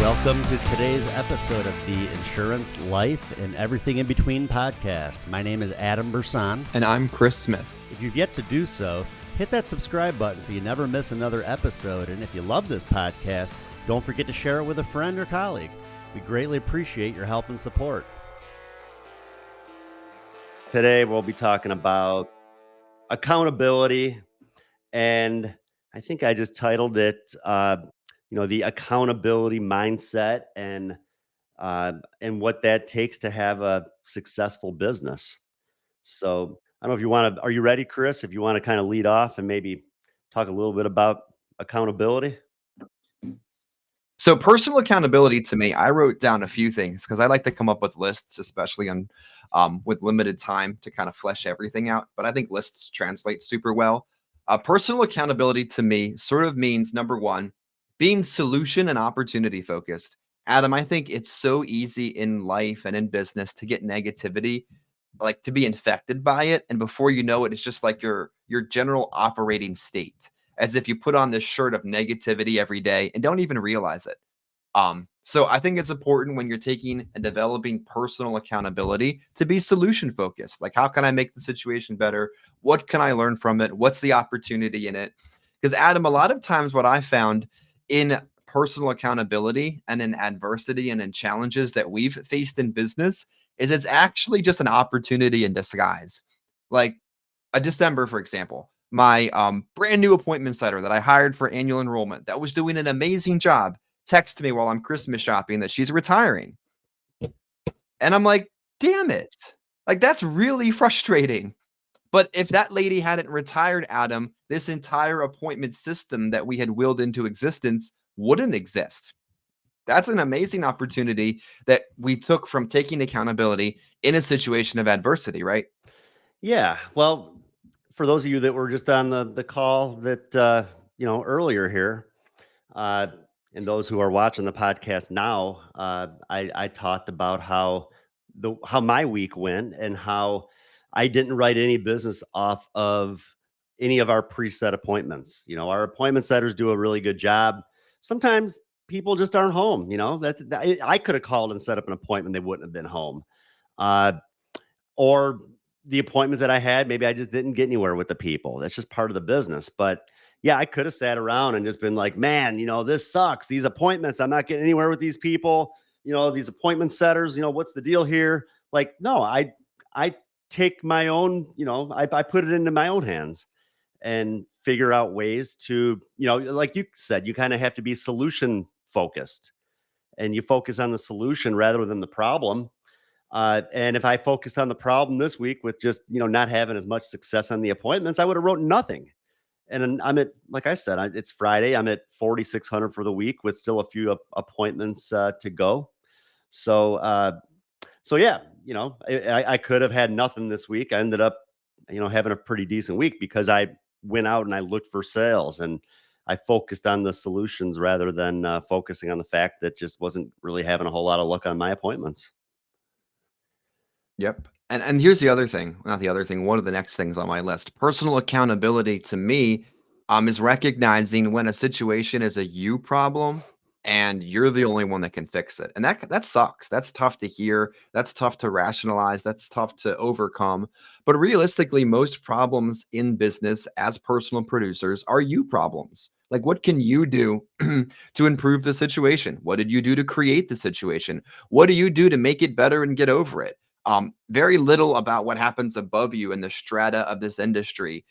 Welcome to today's episode of the Insurance, Life, and Everything in Between podcast. My name is Adam Brsan. And I'm Chris Smith. If you've yet to do so, hit that subscribe button so you never miss another episode. And if you love this podcast, don't forget to share it with a friend or colleague. We greatly appreciate your help and support. Today, we'll be talking about accountability, and I think I just titled it, the accountability mindset and what that takes to have a successful business. So I don't know if you want to, are you ready, Chris? If you want to kind of lead off and maybe talk a little bit about accountability. So personal accountability to me, I wrote down a few things because I like to come up with lists, especially on with limited time to kind of flesh everything out. But I think lists translate super well. Personal accountability to me sort of means, number one, being solution and opportunity focused. Adam, I think it's so easy in life and in business to get negativity, like to be infected by it. And before you know it, it's just like your general operating state, as if you put on this shirt of negativity every day and don't even realize it. So I think it's important when you're taking and developing personal accountability to be solution focused. Like, how can I make the situation better? What can I learn from it? What's the opportunity in it? Because Adam, a lot of times what I found in personal accountability and in adversity and in challenges that we've faced in business is it's actually just an opportunity in disguise. Like a December, for example, my brand new appointment setter that I hired for annual enrollment that was doing an amazing job text me while I'm Christmas shopping that she's retiring. And I'm like, damn it. Like, that's really frustrating. But if that lady hadn't retired, Adam, this entire appointment system that we had willed into existence wouldn't exist. That's an amazing opportunity that we took from taking accountability in a situation of adversity, right? Yeah. Well, for those of you that were just on the call that, earlier here, uh, and those who are watching the podcast now, I talked about how my week went and how I didn't write any business off of any of our preset appointments. Our appointment setters do a really good job. Sometimes people just aren't home. I could have called and set up an appointment; they wouldn't have been home. Uh, or the appointments that I had, maybe I just didn't get anywhere with the people. That's just part of the business. But yeah, I could have sat around and just been like, man, this sucks. These appointments, I'm not getting anywhere with these people. These appointment setters, what's the deal here? Like, no, I take my own, I put it into my own hands and figure out ways to, like you said, you kind of have to be solution focused and you focus on the solution rather than the problem. And if I focused on the problem this week with just, not having as much success on the appointments, I would have wrote nothing. And I'm at, like I said, it's Friday. I'm at 4,600 for the week with still a few appointments to go. So yeah, I could have had nothing this week. I ended up, having a pretty decent week because I went out and I looked for sales and I focused on the solutions rather than focusing on the fact that just wasn't really having a whole lot of luck on my appointments. Yep. And here's the other thing, not the other thing, one of the next things on my list. Personal accountability to me is recognizing when a situation is a you problem and you're the only one that can fix it. And that sucks. That's tough to hear. That's tough to rationalize. That's tough to overcome. But realistically, most problems in business as personal producers are you problems. Like, what can you do to improve the situation? What did you do to create the situation? What do you do to make it better and get over it? Very little about what happens above you in the strata of this industry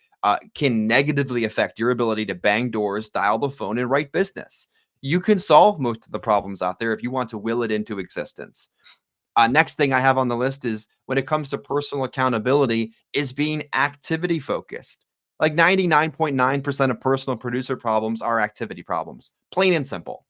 can negatively affect your ability to bang doors, dial the phone, and write business. You can solve most of the problems out there if you want to will it into existence. Next thing I have on the list is when it comes to personal accountability is being activity focused. Like 99.9% of personal producer problems are activity problems, plain and simple.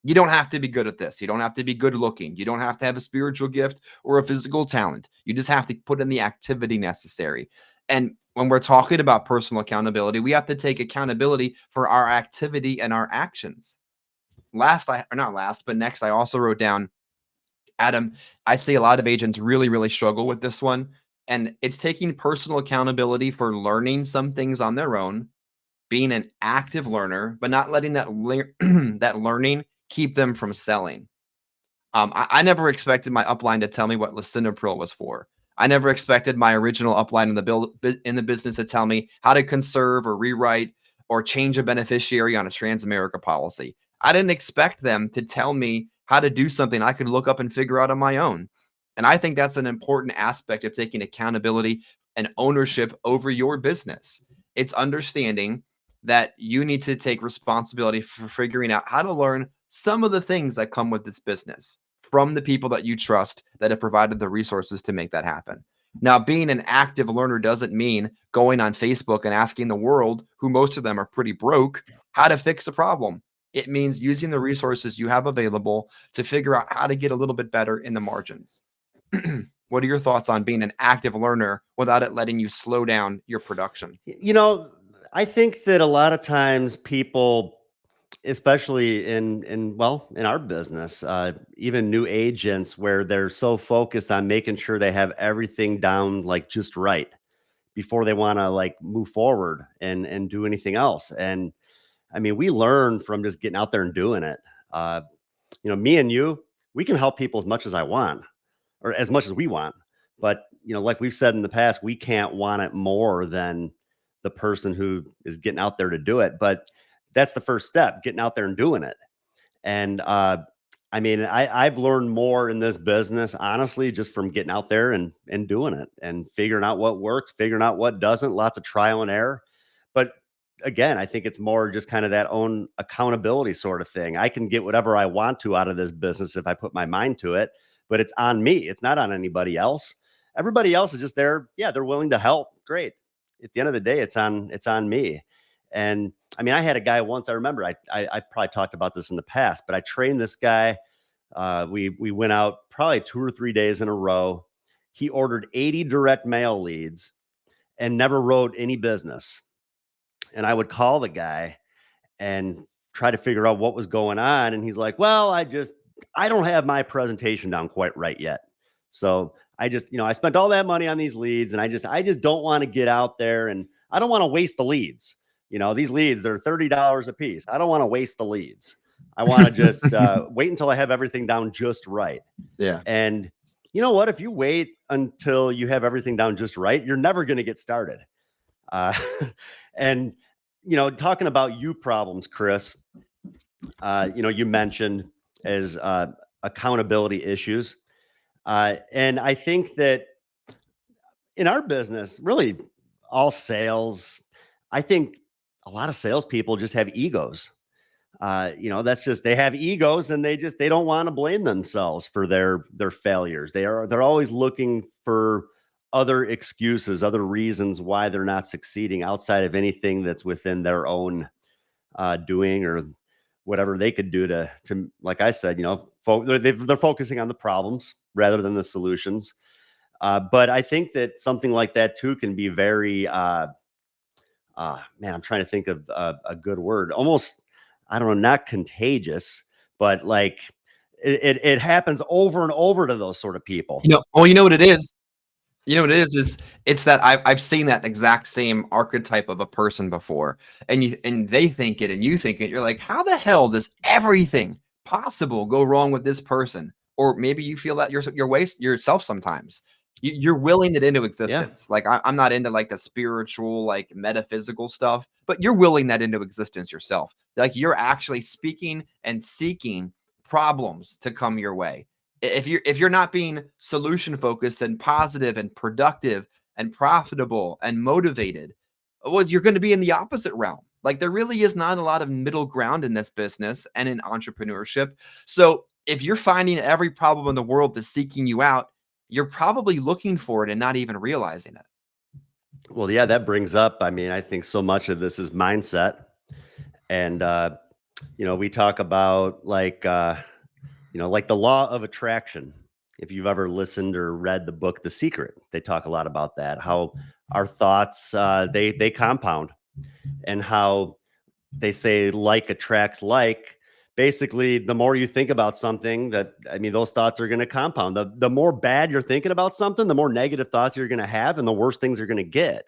You don't have to be good at this. You don't have to be good looking. You don't have to have a spiritual gift or a physical talent. You just have to put in the activity necessary. And when we're talking about personal accountability, we have to take accountability for our activity and our actions. Next, I also wrote down, Adam, I see a lot of agents really, really struggle with this one. And it's taking personal accountability for learning some things on their own, being an active learner, but not letting that that learning keep them from selling. I never expected my upline to tell me what lisinopril was for. I never expected my original upline in the business to tell me how to conserve or rewrite or change a beneficiary on a Transamerica policy. I didn't expect them to tell me how to do something I could look up and figure out on my own. And I think that's an important aspect of taking accountability and ownership over your business. It's understanding that you need to take responsibility for figuring out how to learn some of the things that come with this business from the people that you trust that have provided the resources to make that happen. Now, being an active learner doesn't mean going on Facebook and asking the world, who most of them are pretty broke, how to fix a problem. It means using the resources you have available to figure out how to get a little bit better in the margins. What are your thoughts on being an active learner without it letting you slow down your production? You know, I think that a lot of times people, especially in our business, even new agents, where they're so focused on making sure they have everything down like just right before they want to like move forward and do anything else. And I mean, we learn from just getting out there and doing it. Uh, me and you, we can help people as much as I want or as much as we want. But, like we've said in the past, we can't want it more than the person who is getting out there to do it. But that's the first step, getting out there and doing it. And I mean, I've learned more in this business, honestly, just from getting out there and doing it and figuring out what works, figuring out what doesn't, lots of trial and error. But again, I think it's more just kind of that own accountability sort of thing. I can get whatever I want to out of this business if I put my mind to it, but it's on me. It's not on anybody else. Everybody else is just there. Yeah, they're willing to help. Great. At the end of the day, it's on me. And I mean, I had a guy once. I remember I probably talked about this in the past, but I trained this guy. We went out probably 2 or 3 days in a row. He ordered 80 direct mail leads and never wrote any business. And I would call the guy and try to figure out what was going on. And he's like, "Well, I don't have my presentation down quite right yet. So I just, I spent all that money on these leads, and I just don't want to get out there, and I don't want to waste the leads. These leads, they're $30 a piece. I don't want to waste the leads. I want to just wait until I have everything down just right. Yeah. And you know what? If you wait until you have everything down just right, you're never going to get started. Uh, and talking about you problems, Chris, you mentioned as accountability issues. And I think that in our business, really all sales, I think a lot of salespeople just have egos. That's just they have egos and they don't want to blame themselves for their failures. They're always looking for other excuses, other reasons why they're not succeeding outside of anything that's within their own doing or whatever they could do to like I said, they're focusing on the problems rather than the solutions. But I think that something like that too can be very man, I'm trying to think of a good word. Almost, I don't know, not contagious, but like it happens over and over to those sort of people. You know what it is? You know what it is it's that I've seen that exact same archetype of a person before, and they think it and you think it. You're like, how the hell does everything possible go wrong with this person? Or maybe you feel that you're waste yourself sometimes. You're willing it into Yeah. existence. Like I'm not into like the spiritual, like metaphysical stuff, but you're willing that into existence yourself. Like you're actually speaking and seeking problems to come your way. If you're not being solution focused and positive and productive and profitable and motivated, well, you're going to be in the opposite realm. Like there really is not a lot of middle ground in this business and in entrepreneurship. So if you're finding every problem in the world that's seeking you out, you're probably looking for it and not even realizing it. Well, yeah, that brings up, I mean, I think so much of this is mindset. And we talk about like the law of attraction. If you've ever listened or read the book The Secret, they talk a lot about that, how our thoughts they compound, and how they say like attracts like. Basically, the more you think about something, that I mean, those thoughts are going to compound. The more bad you're thinking about something, the more negative thoughts you're going to have, and the worse things are going to get.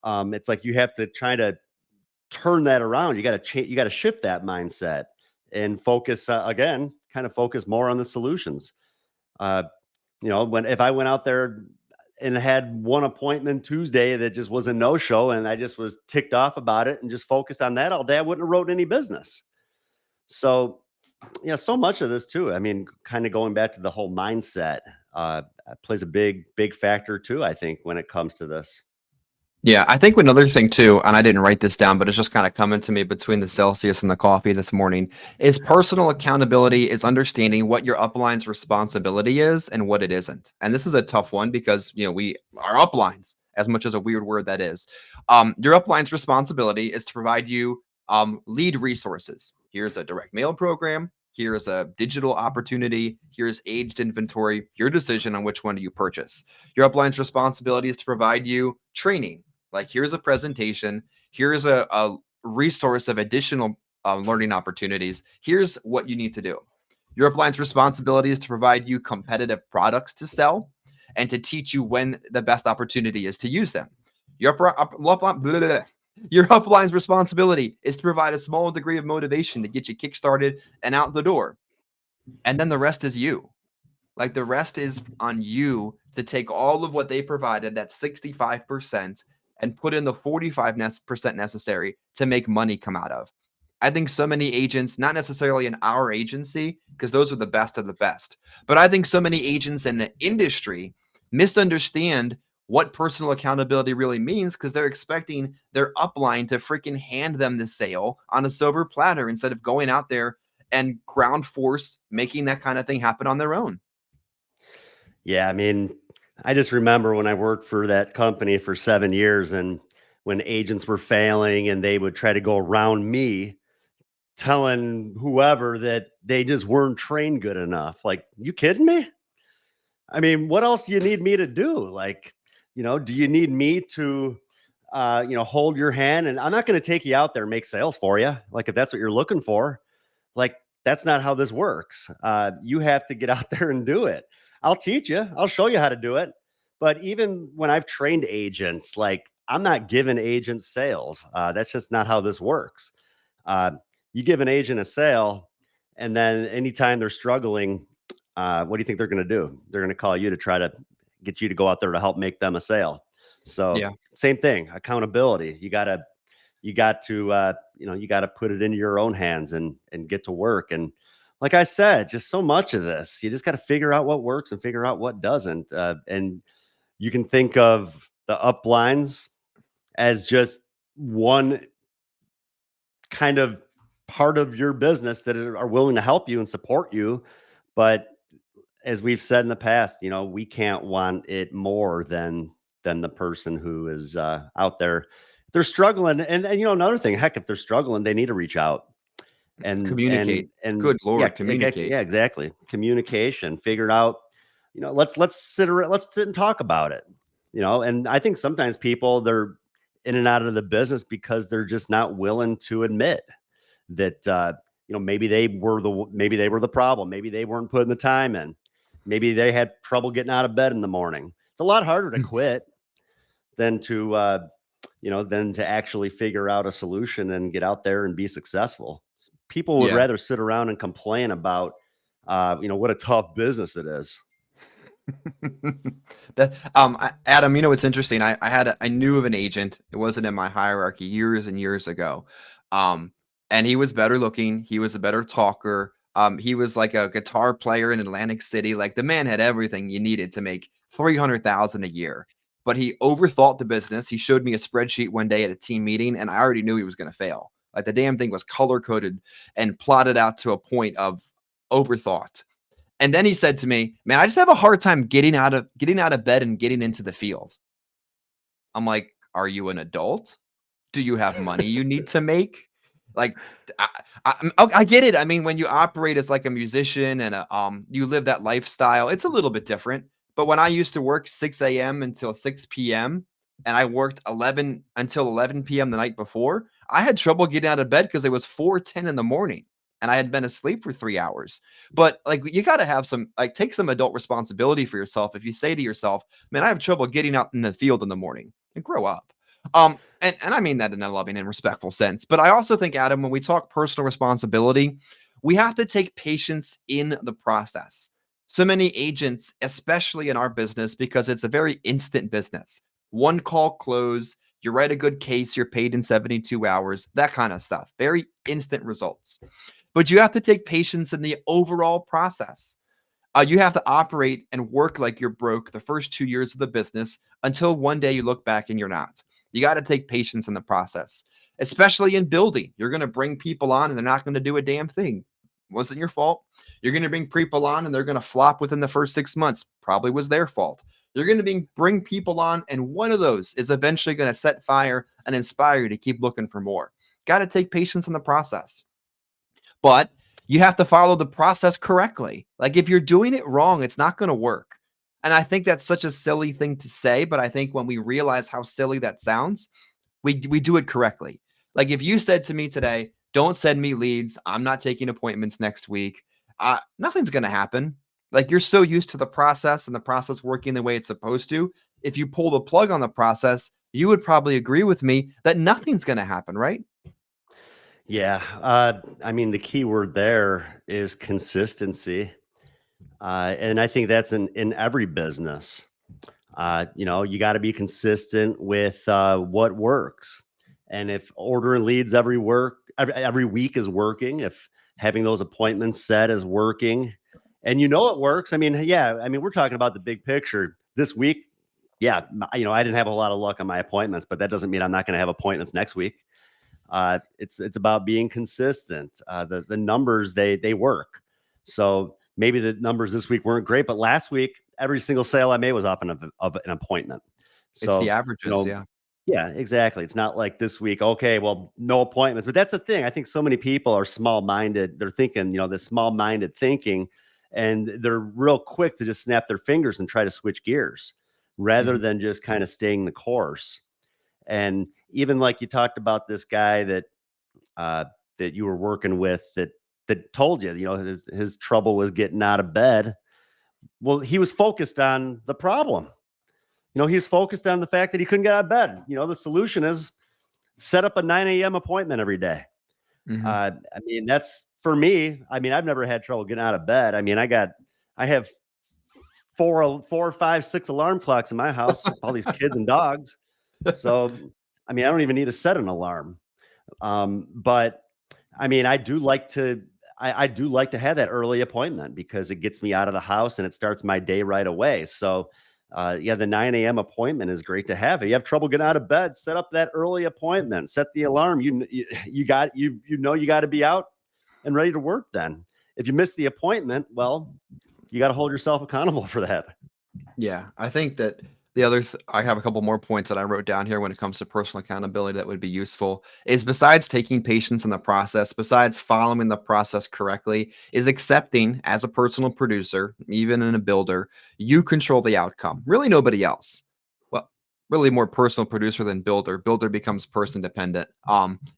It's like you have to try to turn that around. You got to change. You got to shift that mindset. and focus again, kind of focus more on the solutions. Uh, when if I went out there and had one appointment Tuesday that just was a no show, and I just was ticked off about it and just focused on that all day, I wouldn't have wrote any business. So yeah, so much of this too. I mean, kind of going back to the whole mindset plays a big factor too. I think when it comes to this. Yeah, I think another thing too, and I didn't write this down, but it's just kind of coming to me between the Celsius and the coffee this morning, is personal accountability is understanding what your upline's responsibility is and what it isn't. And this is a tough one because we are uplines, as much as a weird word that is. Your upline's responsibility is to provide you lead resources. Here's a direct mail program. Here's a digital opportunity. Here's aged inventory. Your decision on which one do you purchase. Your upline's responsibility is to provide you training. Like, here's a presentation, here's a resource of additional learning opportunities. Here's what you need to do. Your upline's responsibility is to provide you competitive products to sell and to teach you when the best opportunity is to use them. Your upline's responsibility is to provide a small degree of motivation to get you kickstarted and out the door. And then the rest is you. Like, the rest is on you to take all of what they provided, that 65%, and put in the 45% necessary to make money come out of. I think so many agents, not necessarily in our agency, because those are the best of the best, but I think so many agents in the industry misunderstand what personal accountability really means because they're expecting their upline to freaking hand them the sale on a silver platter instead of going out there and ground force making that kind of thing happen on their own. Yeah, I mean, I just remember when I worked for that company for 7 years, and when agents were failing, and they would try to go around me telling whoever that they just weren't trained good enough. Like, you kidding me? I mean, what else do you need me to do? Like, do you need me to, hold your hand? And I'm not going to take you out there and make sales for you. Like, if that's what you're looking for, like, that's not how this works. You have to get out there and do it. I'll teach you. I'll show you how to do it. But even when I've trained agents, like, I'm not giving agents sales. That's just not how this works. Uh, you give an agent a sale, and then anytime they're struggling, what do you think they're going to do? They're going to call you to try to get you to go out there to help make them a sale. So Yeah. same thing, accountability. You got to put it into your own hands and get to work. And like I said, just so much of this, you just got to figure out what works and figure out what doesn't. And you can think of the uplines as just one kind of part of your business that are willing to help you and support you. But as we've said in the past, we can't want it more than the person who is out there. They're struggling, and another thing, heck, if they're struggling, they need to reach out and Communicate. and and Good yeah, Lord, communicate. yeah, exactly. Communication, figure it out. Let's sit and talk about it. And I think sometimes people, they're in and out of the business because they're just not willing to admit that maybe they were the problem. Maybe they weren't putting the time in. Maybe they had trouble getting out of bed in the morning. It's a lot harder to quit than to actually figure out a solution and get out there and be successful. People would Yeah. rather sit around and complain about what a tough business it is. Adam, what's interesting? I knew of an agent. It wasn't in my hierarchy years and years ago. And he was better looking. He was a better talker. He was like a guitar player in Atlantic City. Like, the man had everything you needed to make 300,000 a year. But he overthought the business. He showed me a spreadsheet one day at a team meeting, and I already knew he was going to fail. Like, the damn thing was color coded and plotted out to a point of overthought. And then he said to me, "Man, I just have a hard time getting out of bed and getting into the field." I'm like, "Are you an adult? Do you have money you need to make?" Like, I get it. I mean, when you operate as like a musician and you live that lifestyle, it's a little bit different. But when I used to work 6 a.m. until 6 p.m. and I worked 11 until 11 p.m. the night before, I had trouble getting out of bed because it was 4:10 in the morning and I had been asleep for 3 hours. But like, you got to have take some adult responsibility for yourself. If you say to yourself, "Man, I have trouble getting out in the field in the morning," and grow up. And I mean that in a loving and respectful sense. But I also think, Adam, when we talk personal responsibility, We have to take patience in the process. So many agents, especially in our business, because it's a very instant business. One call close, you write a good case, you're paid in 72 hours, that kind of stuff. Very instant results. But you have to take patience in the overall process. You have to operate and work like you're broke the first 2 years of the business until one day you look back and you're not. You got to take patience in the process, especially in building. You're going to bring people on and they're not going to do a damn thing. Wasn't your fault. You're going to bring people on and they're going to flop within the first 6 months. Probably was their fault. You're going to bring people on, and one of those is eventually going to set fire and inspire you to keep looking for more. Got to take patience in the process. But you have to follow the process correctly. Like if you're doing it wrong, it's not going to work. And I think that's such a silly thing to say, but I think when we realize how silly that sounds, we do it correctly. Like if you said to me today, "Don't send me leads. I'm not taking appointments next week." Nothing's going to happen. Like you're so used to the process and the process working the way it's supposed to. If you pull the plug on the process, you would probably agree with me that nothing's going to happen, right? Yeah. I mean, the key word there is consistency. And I think that's in every business. You got to be consistent with what works. And if ordering leads every week is working, if having those appointments set is working, and it works. I mean, yeah, I mean, we're talking about the big picture. This week, yeah, I didn't have a lot of luck on my appointments, but that doesn't mean I'm not going to have appointments next week. It's about being consistent. The numbers they work. So maybe the numbers this week weren't great, but last week every single sale I made was off of an appointment. It's the So you averages, know, yeah. yeah, exactly. It's not like this week. Okay, well, no appointments, but that's the thing. I think so many people are small minded. They're thinking, this small minded thinking, and they're real quick to just snap their fingers and try to switch gears rather Mhm. than just kind of staying the course. And even like you talked about this guy uh, that you were working with that told you, his trouble was getting out of bed. Well, he was focused on the problem. He's focused on the fact that he couldn't get out of bed. The solution is set up a 9 a.m. appointment every day. Mhm. I mean, that's for me. I mean, I've never had trouble getting out of bed. I mean, I have four, five, six alarm clocks in my house, all these kids and dogs. So, I mean, I don't even need to set an alarm. But I mean, I do like to have that early appointment because it gets me out of the house and it starts my day right away. So, yeah, the 9 a.m. appointment is great to have. If you have trouble getting out of bed, set up that early appointment. Set the alarm. You got to be out and ready to work. Then, if you miss the appointment, well, you got to hold yourself accountable for that. Yeah, I think that I have a couple more points that I wrote down here when it comes to personal accountability that would be useful is besides taking patience in the process, besides following the process correctly, is accepting as a personal producer, even in a builder, you control the outcome. Really nobody else. Well, really more personal producer than builder. Builder becomes person dependent.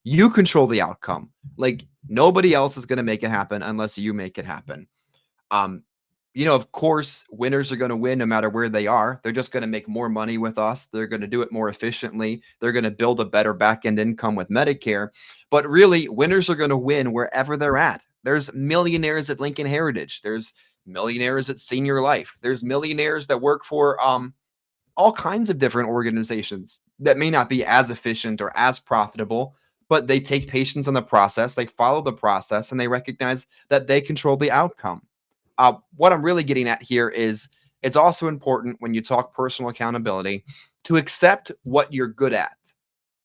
You control the outcome. Like nobody else is going to make it happen unless you make it happen. Um, of course, winners are going to win no matter where they are. They're just going to make more money with us. They're going to do it more efficiently. They're going to build a better back end income with Medicare. But really, winners are going to win wherever they're at. There's millionaires at Lincoln Heritage. There's millionaires at Senior Life. There's millionaires that work for all kinds of different organizations that may not be as efficient or as profitable, but they take patience in the process. They follow the process and they recognize that they control the outcome. What I'm really getting at here is it's also important when you talk personal accountability to accept what you're good at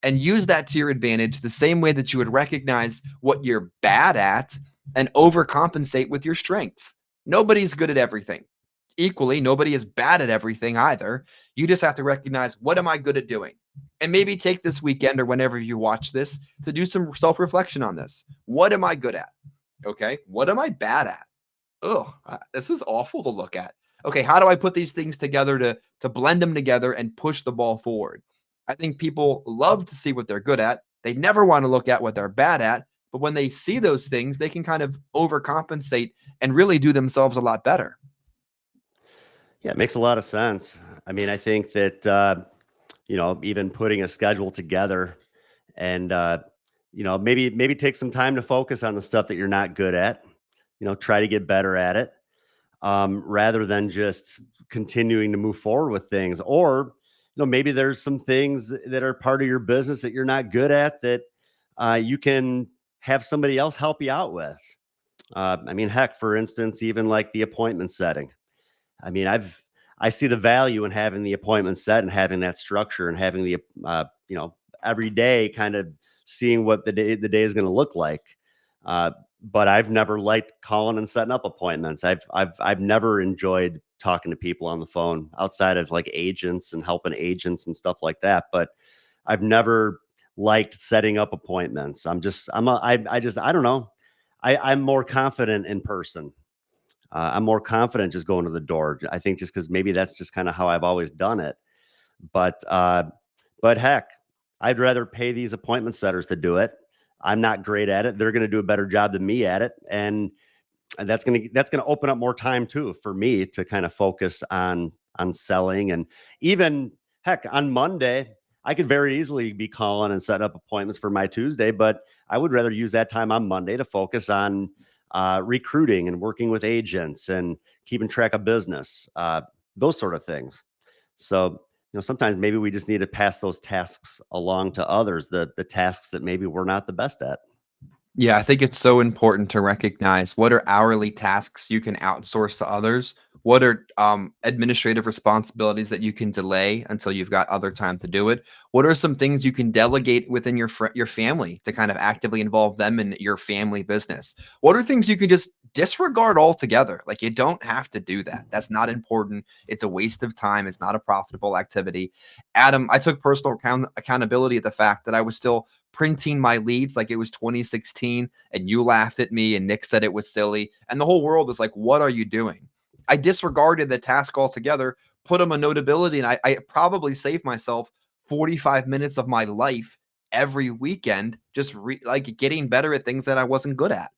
and use that to your advantage the same way that you would recognize what you're bad at and overcompensate with your strengths. Nobody's good at everything. Equally, nobody is bad at everything either. You just have to recognize what am I good at doing? And maybe take this weekend or whenever you watch this to do some self reflection on this. What am I good at? Okay. What am I bad at? Oh, this is awful to look at. Okay, how do I put these things together to blend them together and push the ball forward? I think people love to see what they're good at. They never want to look at what they're bad at, but when they see those things, they can kind of overcompensate and really do themselves a lot better. Yeah, it makes a lot of sense. I mean, I think that even putting a schedule together and maybe take some time to focus on the stuff that you're not good at. try to get better at it, rather than just continuing to move forward with things. Or, maybe there's some things that are part of your business that you're not good at that you can have somebody else help you out with. I mean, heck, for instance, even like the appointment setting. I mean, I see the value in having the appointment set and having that structure and having the every day kind of seeing what the day is going to look like. Uh, but I've never liked calling and setting up appointments. I've never enjoyed talking to people on the phone outside of like agents and helping agents and stuff like that. But I've never liked setting up appointments. I don't know. I'm more confident in person. I'm more confident just going to the door. I think just because maybe that's just kind of how I've always done it. But heck, I'd rather pay these appointment setters to do it. I'm not great at it. They're going to do a better job than me at it, and that's gonna open up more time too for me to kind of focus on selling. And even heck, on Monday, I could very easily be calling and set up appointments for my Tuesday, but I would rather use that time on Monday to focus on recruiting and working with agents and keeping track of business, those sort of things. So, sometimes maybe we just need to pass those tasks along to others, the tasks that maybe we're not the best at. Yeah, I think it's so important to recognize what are hourly tasks you can outsource to others. What are administrative responsibilities that you can delay until you've got other time to do it? What are some things you can delegate within your family to kind of actively involve them in your family business? What are things you can just disregard altogether? Like you don't have to do that. That's not important. It's a waste of time. It's not a profitable activity. Adam, I took personal accountability at the fact that I was still printing my leads like it was 2016, and you laughed at me and Nick said it was silly, and the whole world is like, what are you doing? I disregarded the task altogether, put them a notability, and I probably saved myself 45 minutes of my life every weekend just like getting better at things that I wasn't good at.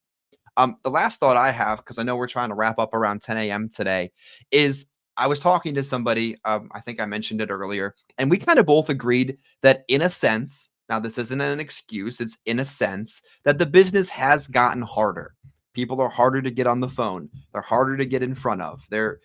The last thought I have, because I know we're trying to wrap up around 10 a.m. today, is I was talking to somebody. I think I mentioned it earlier, and we kind of both agreed that, in a sense, now this isn't an excuse, it's in a sense that the business has gotten harder. People are harder to get on the phone. They're harder to get in front of. They're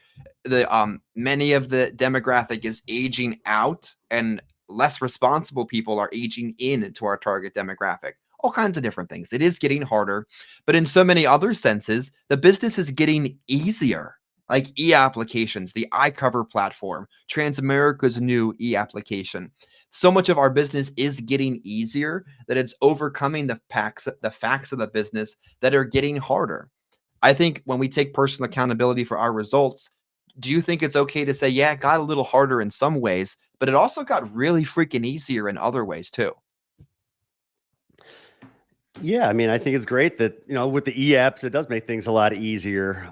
the many of the demographic is aging out, and less responsible people are aging into our target demographic. All kinds of different things. It is getting harder, but in so many other senses, the business is getting easier. Like e-applications, the iCover platform, Transamerica's new e-application. So much of our business is getting easier that it's overcoming the facts of the business that are getting harder. I think when we take personal accountability for our results, do you think it's okay to say, yeah, it got a little harder in some ways, but it also got really freaking easier in other ways too? Yeah, I mean, I think it's great that, with the e-apps, it does make things a lot easier.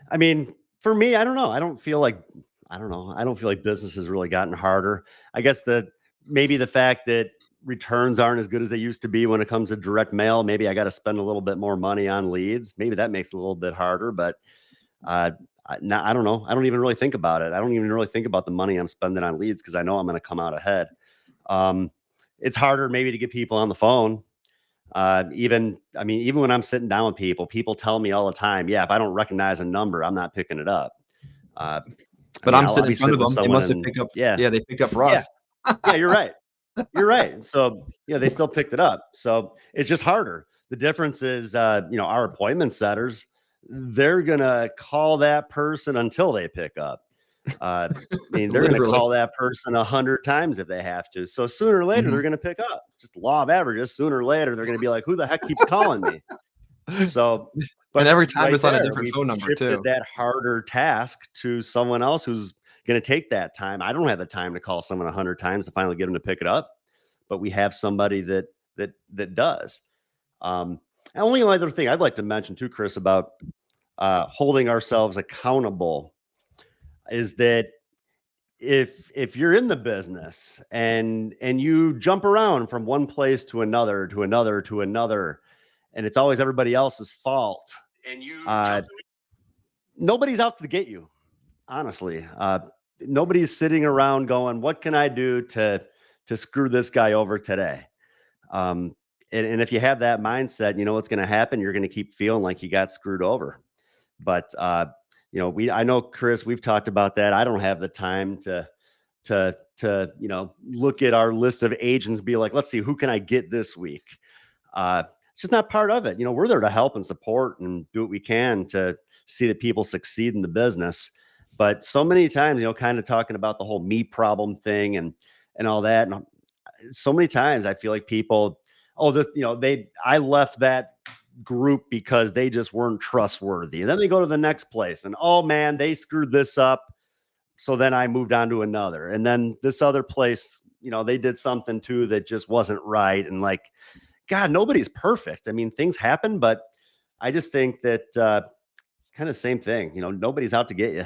I mean, for me, I don't know. I don't know. I don't feel like business has really gotten harder. I guess maybe the fact that returns aren't as good as they used to be when it comes to direct mail. Maybe I got to spend a little bit more money on leads. Maybe that makes it a little bit harder, but uh, I don't know. I don't even really think about it. I don't even really think about the money I'm spending on leads because I know I'm going to come out ahead. Um, it's harder maybe to get people on the phone. I mean, even when I'm sitting down with people tell me all the time, yeah, if I don't recognize a number, I'm not picking it up. Uh, I But mean, I'm I'll sitting be in front sitting of with them. They someone must have and picked up. yeah, Yeah, they picked up for yeah, us. yeah, you're right. You're right. So, they still picked it up. So it's just harder. The difference is, our appointment setters, they're going to call that person until they pick up. I mean, they're going to Literally. call that person 100 times if they have to. So sooner or later, they're Mhm. going to pick up. It's just the law of averages. Sooner or later, they're going to be like, who the heck keeps calling me? So, And but every time right it's on a there, different we've phone number shifted too. that harder task to someone else who's going to take that time. I don't have the time to call someone 100 times to finally get them to pick it up, but we have somebody that does. And only other thing I'd like to mention too, Chris, about holding ourselves accountable is that if you're in the business and you jump around from one place to another to another to another, and it's always everybody else's fault, uh, nobody's out to get you, honestly. Nobody's sitting around going, "What can I do to screw this guy over today?" Um, And if you have that mindset, you know what's going to happen. You're going to keep feeling like you got screwed over. But I know, Chris, we've talked about that. I don't have the time to look at our list of agents, be like, let's see, who can I get this week? It's just not part of it. We're there to help and support and do what we can to see that people succeed in the business. But so many times, kind of talking about the whole me problem thing and all that. And so many times I feel like people, oh, I left that group because they just weren't trustworthy. And then they go to the next place and, oh man, they screwed this up. So then I moved on to another. And then this other place, they did something too that just wasn't right. And like, God, nobody's perfect. I mean, things happen, but I just think that it's kind of the same thing. Nobody's out to get you.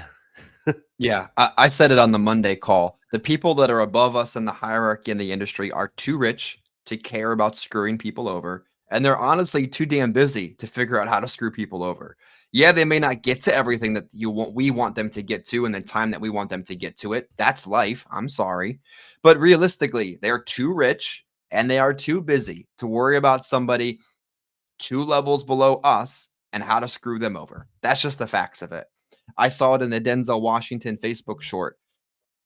Yeah, I said it on the Monday call. The people that are above us in the hierarchy in the industry are too rich to care about screwing people over. And they're honestly too damn busy to figure out how to screw people over. Yeah, they may not get to everything that we want them to get to in the time that we want them to get to it. That's life. I'm sorry. But realistically, they're too rich and they are too busy to worry about somebody 2 levels below us and how to screw them over. That's just the facts of it. I saw it in the Denzel Washington Facebook short.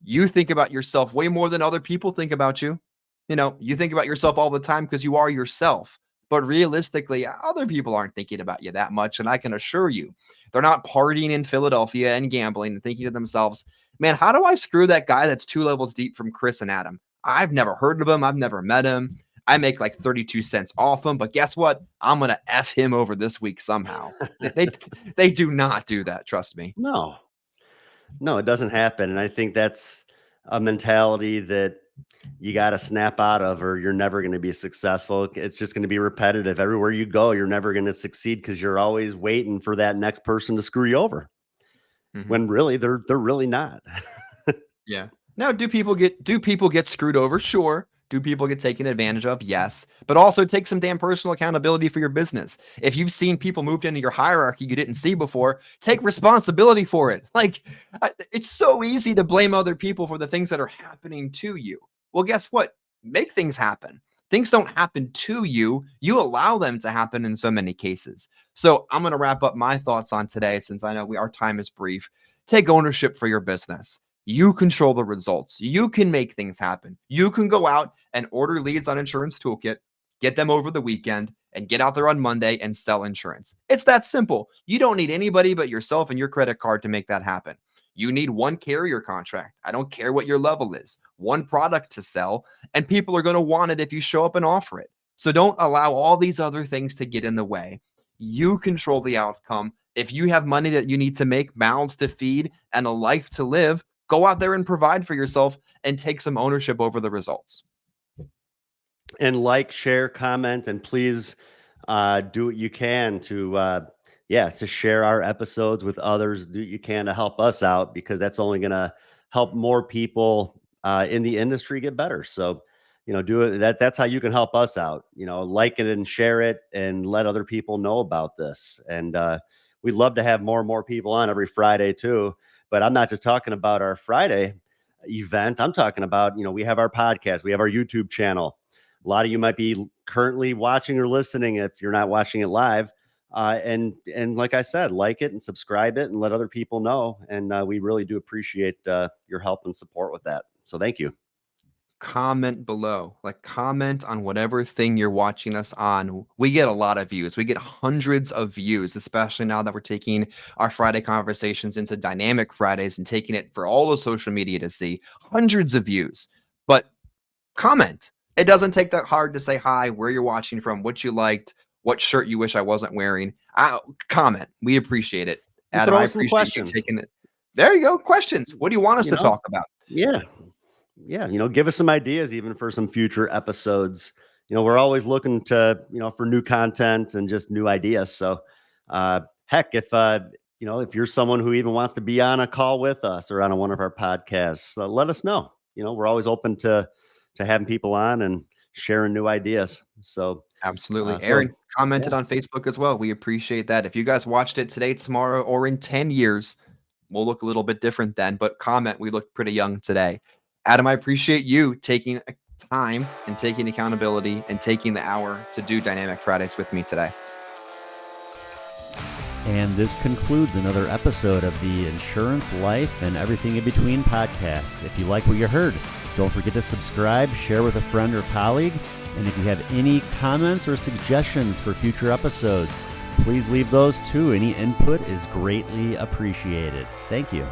You think about yourself way more than other people think about you. You think about yourself all the time because you are yourself. But realistically, other people aren't thinking about you that much. And I can assure you, they're not partying in Philadelphia and gambling and thinking to themselves, man, how do I screw that guy that's 2 levels deep from Chris and Adam? I've never heard of him. I've never met him. I make like 32 cents off him. But guess what? I'm going to F him over this week somehow. They do not do that. Trust me. No, no, it doesn't happen. And I think that's a mentality that you got to snap out of, or you're never going to be successful. It's just going to be repetitive. Everywhere you go, you're never going to succeed because you're always waiting for that next person to screw you over Mhm. when really they're really not. Yeah. Now, do people get screwed over? Sure. Do people get taken advantage of? Yes. But also take some damn personal accountability for your business. If you've seen people moved into your hierarchy you didn't see before, take responsibility for it. Like, it's so easy to blame other people for the things that are happening to you. Well, guess what? Make things happen. Things don't happen to you. You allow them to happen in so many cases. So I'm going to wrap up my thoughts on today since I know our time is brief. Take ownership for your business. You control the results. You can make things happen. You can go out and order leads on Insurance Toolkit, get them over the weekend, and get out there on Monday and sell insurance. It's that simple. You don't need anybody but yourself and your credit card to make that happen. You need one carrier contract. I don't care what your level is, one product to sell, and people are going to want it if you show up and offer it. So don't allow all these other things to get in the way. You control the outcome. If you have money that you need to make, mouths to feed, and a life to live, go out there and provide for yourself and take some ownership over the results. And like, share, comment, and please do what you can to share our episodes with others. Do what you can to help us out, because that's only going to help more people in the industry get better. So, do it. That's how you can help us out. Like it and share it and let other people know about this. And we'd love to have more and more people on every Friday too. But I'm not just talking about our Friday event. I'm talking about, we have our podcast, we have our YouTube channel. A lot of you might be currently watching or listening if you're not watching it live. And like I said, like it and subscribe it and let other people know. And we really do appreciate your help and support with that. So thank you. Comment below, like comment on whatever thing you're watching us on. We get a lot of views. We get hundreds of views, especially now that we're taking our Friday conversations into dynamic Fridays and taking it for all the social media to see. Hundreds of views. But comment. It doesn't take that hard to say hi, where you're watching from, what you liked, what shirt you wish I wasn't wearing. Comment. We appreciate it. And Adam, I throw some appreciate you questions. taking it. There you go. Questions. What do you want us you to know talk about? yeah. Yeah, give us some ideas even for some future episodes. We're always looking to, for new content and just new ideas. So heck, if you're someone who even wants to be on a call with us or on one of our podcasts, let us know. We're always open to having people on and sharing new ideas. So Absolutely. so Aaron commented yeah. on Facebook as well. We appreciate that. If you guys watched it today, tomorrow, or in 10 years, we'll look a little bit different then. But comment, we look pretty young today. Adam, I appreciate you taking time and taking accountability and taking the hour to do Dynamic Fridays with me today. And this concludes another episode of the Insurance, Life, and Everything in Between podcast. If you like what you heard, don't forget to subscribe, share with a friend or colleague, and if you have any comments or suggestions for future episodes, please leave those too. Any input is greatly appreciated. Thank you.